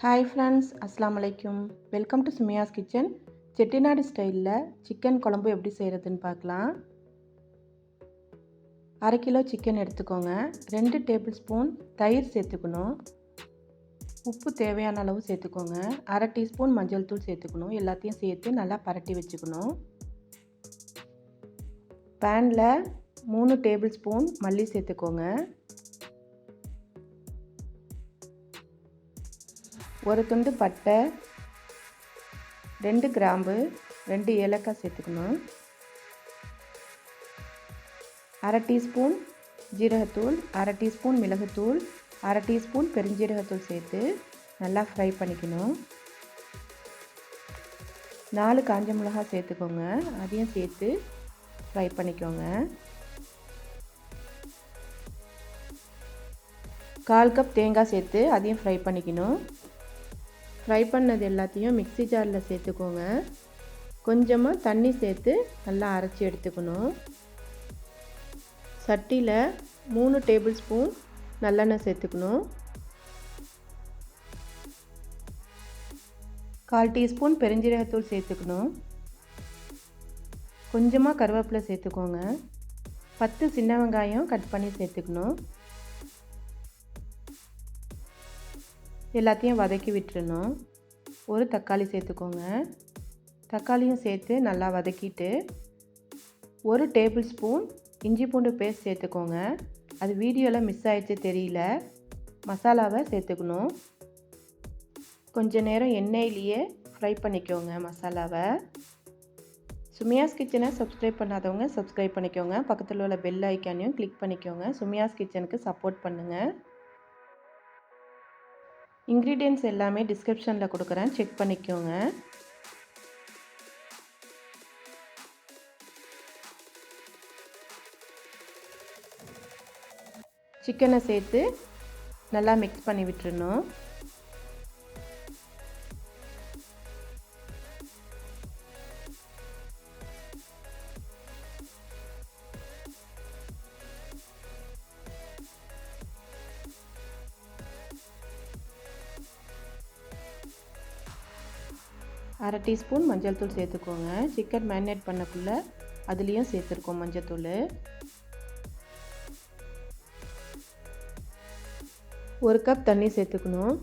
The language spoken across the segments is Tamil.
ஹாய் ஃப்ரெண்ட்ஸ், அஸ்ஸலாமு அலைக்கும். Welcome to Sumiya's kitchen. Chettinad ஸ்டைலில் சிக்கன் குழம்பு எப்படி செய்கிறதுன்னு பார்க்கலாம். 1/2 கிலோ சிக்கன் எடுத்துக்கோங்க. 2 டேபிள் ஸ்பூன் தயிர் சேர்த்துக்கணும். உப்பு தேவையான அளவு சேர்த்துக்கோங்க. 1/2 டீஸ்பூன் மஞ்சள் தூள் சேர்த்துக்கணும். எல்லாத்தையும் சேர்த்து நல்லா பரட்டி வச்சுக்கணும். பேனில் 3 டேபிள் ஸ்பூன் மல்லி சேர்த்துக்கோங்க. 1 துண்டு பட்டை, 2 கிராம்பு, 2 ஏலக்காய் சேர்த்துக்கணும். 1/2 டீஸ்பூன் ஜீரகத்தூள், 1/2 டீஸ்பூன் மிளகுத்தூள், 1/2 டீஸ்பூன் பெருஞ்சீரகத்தூள் சேர்த்து நல்லா ஃப்ரை பண்ணிக்கணும். 4 காஞ்ச மிளகாய் சேர்த்துக்கோங்க. அதையும் சேர்த்து ஃப்ரை பண்ணிக்கோங்க. 1/4 கப் தேங்காய் சேர்த்து அதையும் ஃப்ரை பண்ணிக்கணும். ஃப்ரை பண்ணது எல்லாத்தையும் மிக்ஸி ஜாரில் சேர்த்துக்கோங்க. கொஞ்சமாக தண்ணி சேர்த்து நல்லா அரைச்சி எடுத்துக்கணும். சட்டியில் 3 டேபிள் ஸ்பூன் நல்லெண்ணெய் சேர்த்துக்கணும். 1/4 டீஸ்பூன் பெருஞ்சீரகத்தூள் சேர்த்துக்கணும். கொஞ்சமாக கருவேப்பிலை சேர்த்துக்கோங்க. 10 சின்ன வெங்காயம் கட் பண்ணி சேர்த்துக்கணும். எல்லாத்தையும் வதக்கி விட்டுறணும். 1 தக்காளி சேர்த்துக்கோங்க. தக்காளியும் சேர்த்து நல்லா வதக்கிட்டு 1 டேபிள் ஸ்பூன் இஞ்சி பூண்டு பேஸ்ட் சேர்த்துக்கோங்க. அது வீடியோவில் மிஸ் ஆகிடுச்சு தெரியல. மசாலாவை சேர்த்துக்கணும். கொஞ்ச நேரம் எண்ணெயிலேயே ஃப்ரை பண்ணிக்கோங்க மசாலாவை. சுமியாஸ் கிச்சனை சப்ஸ்கிரைப் பண்ணாதவங்க சப்ஸ்கிரைப் பண்ணிக்கோங்க. பக்கத்தில் உள்ள பெல் ஐக்கானையும் கிளிக் பண்ணிக்கோங்க. சுமியாஸ் கிச்சனுக்கு சப்போர்ட் பண்ணுங்கள். இன்க்ரீடியன்ட்ஸ் எல்லாமே டிஸ்கிரிப்ஷனில் கொடுக்குறேன், செக் பண்ணிக்கோங்க. சிக்கனை சேர்த்து நல்லா மிக்ஸ் பண்ணி விட்டுறணும். அரை டீஸ்பூன் மஞ்சள் தூள் சேர்த்துக்கோங்க. சிக்கன் மேரினேட் பண்ணக்குள்ளே அதுலேயும் சேர்த்துருக்கோம் மஞ்சள் தூள். 1 கப் தண்ணி சேர்த்துக்கணும்.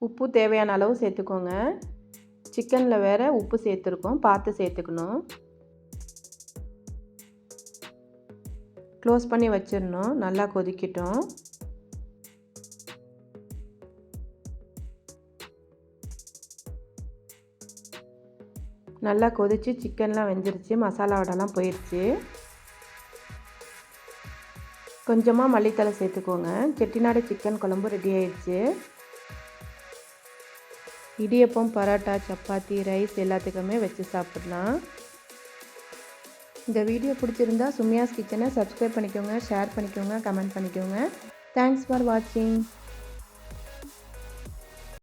உப்பு தேவையான அளவு சேர்த்துக்கோங்க. சிக்கனில் வேறு உப்பு சேர்த்துருக்கோம், பார்த்து சேர்த்துக்கணும். க்ளோஸ் பண்ணி வச்சிடணும். நல்லா கொதிக்கட்டும். நல்லா கொதித்து சிக்கன்லாம் வெந்துருச்சு, மசாலாவோடலாம் போயிடுச்சு. கொஞ்சமாக மல்லித்தலை சேர்த்துக்கோங்க. செட்டிநாடு சிக்கன் குழம்பு ரெடி ஆயிடுச்சு. இடியப்பம், பரோட்டா, சப்பாத்தி, ரைஸ் எல்லாத்துக்குமே வச்சு சாப்பிடலாம். இந்த வீடியோ பிடிச்சிருந்தா சுமியாஸ் கிச்சனை சப்ஸ்கிரைப் பண்ணிக்கோங்க, ஷேர் பண்ணிக்கோங்க, கமெண்ட் பண்ணிக்கோங்க. தேங்க்ஸ் ஃபார் வாட்சிங்.